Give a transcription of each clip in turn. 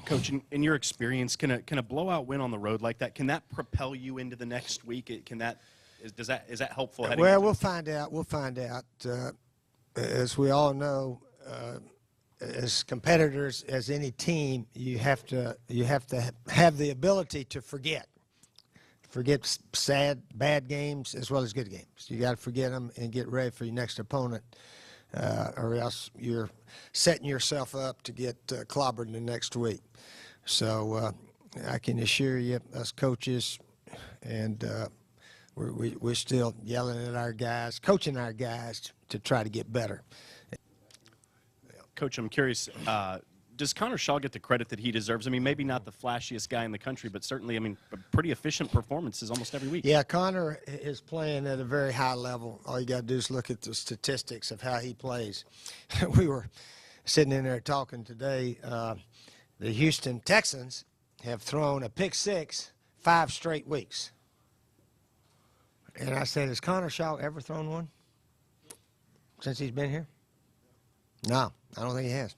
Coach, in your experience, can a blowout win on the road like that, can that propel you into the next week? Is that helpful? Well, we'll find out. We'll find out. As we all know, as competitors, as any team, you have to have the ability to forget sad, bad games as well as good games. You got to forget them and get ready for your next opponent, or else you're setting yourself up to get clobbered the next week. So I can assure you, us coaches, and we're still yelling at our guys, coaching our guys to try to get better. Coach, I'm curious, does Connor Shaw get the credit that he deserves? I mean, maybe not the flashiest guy in the country, but certainly, I mean, pretty efficient performances almost every week. Yeah, Connor is playing at a very high level. All you got to do is look at the statistics of how he plays. We were sitting in there talking today. The Houston Texans have thrown a pick six 5 straight weeks. And I said, has Connor Shaw ever thrown one since he's been here? No, I don't think he has.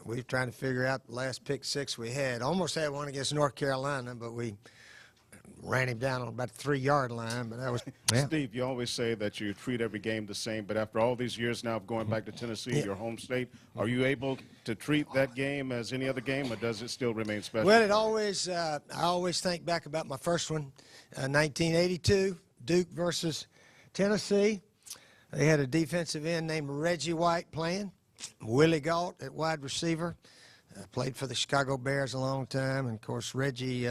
We were trying to figure out the last pick six we had. Almost had one against North Carolina, but we ran him down on about the 3-yard line. But that was Steve, you always say that you treat every game the same, but after all these years now of going back to Tennessee, your home state, are you able to treat that game as any other game, or does it still remain special? Well, it always. I always think back about my first one, 1982, Duke versus Tennessee. They had a defensive end named Reggie White playing. Willie Galt at wide receiver. Played for the Chicago Bears a long time. And, of course, Reggie,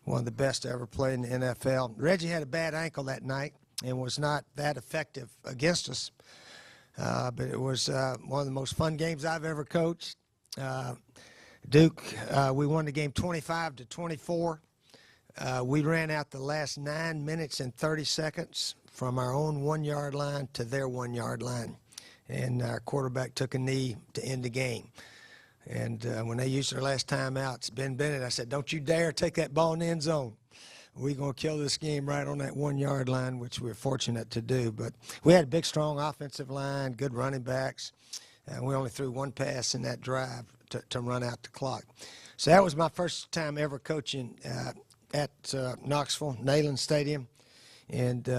one of the best to ever play in the NFL. Reggie had a bad ankle that night and was not that effective against us. But it was one of the most fun games I've ever coached. Duke, we won the game 25-24. We ran out the last 9 minutes and 30 seconds from our own 1-yard line to their 1-yard line. And our quarterback took a knee to end the game. And when they used their last timeouts, Ben Bennett, I said, don't you dare take that ball in the end zone. We're going to kill this game right on that 1-yard line, which we're fortunate to do. But we had a big, strong offensive line, good running backs. And we only threw one pass in that drive to run out the clock. So that was my first time ever coaching at Knoxville, Neyland Stadium. And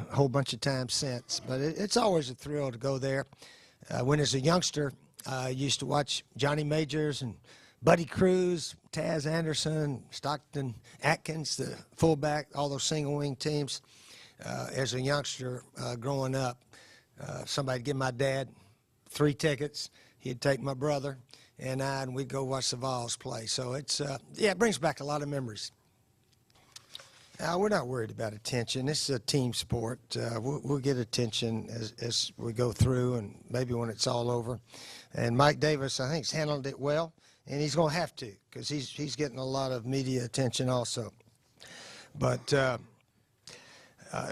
a whole bunch of times since. But it's always a thrill to go there. When as a youngster, I used to watch Johnny Majors and Buddy Cruz, Taz Anderson, Stockton Atkins, the fullback, all those single-wing teams. As a youngster growing up, somebody'd give my dad 3 tickets. He'd take my brother and we'd go watch the Vols play. So it's, it brings back a lot of memories. We're not worried about attention. This is a team sport. We'll get attention as we go through and maybe when it's all over. And Mike Davis, I think, has handled it well, and he's going to have to because he's getting a lot of media attention also. But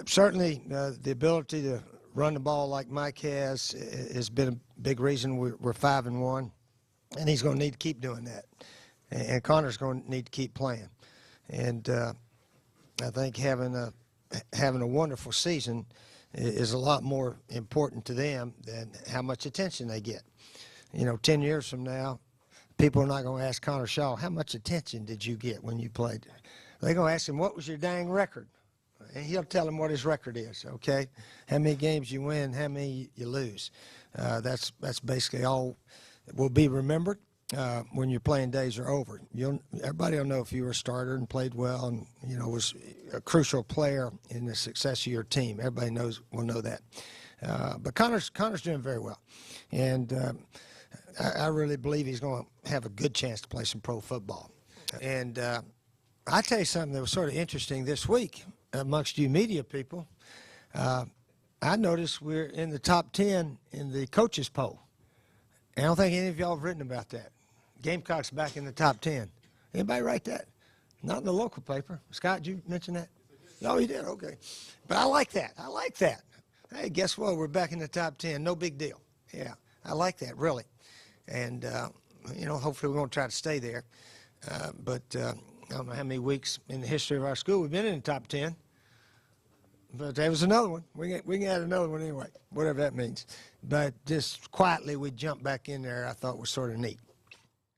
certainly the ability to run the ball like Mike has been a big reason we're 5-1, and he's going to need to keep doing that. And Connor's going to need to keep playing. And I think having a wonderful season is a lot more important to them than how much attention they get. You know, 10 years from now, people are not going to ask Connor Shaw, how much attention did you get when you played? They're going to ask him, what was your dang record? And he'll tell them what his record is, okay? How many games you win, how many you lose. That's basically all will be remembered. When your playing days are over, everybody will know if you were a starter and played well and was a crucial player in the success of your team. Everybody will know that. But Connor's doing very well, and I really believe he's going to have a good chance to play some pro football. And I tell you something that was sort of interesting this week amongst you media people. I noticed we're in the top 10 in the coaches poll. And I don't think any of y'all have written about that. Gamecocks back in the top 10. Anybody write that? Not in the local paper. Scott, did you mention that? Oh, you did? Okay. But I like that. I like that. Hey, guess what? We're back in the top 10. No big deal. Yeah, I like that, really. And, hopefully we're going to try to stay there. But I don't know how many weeks in the history of our school we've been in the top 10. But there was another one. We can add another one anyway, whatever that means. But just quietly we jumped back in there, I thought was sort of neat.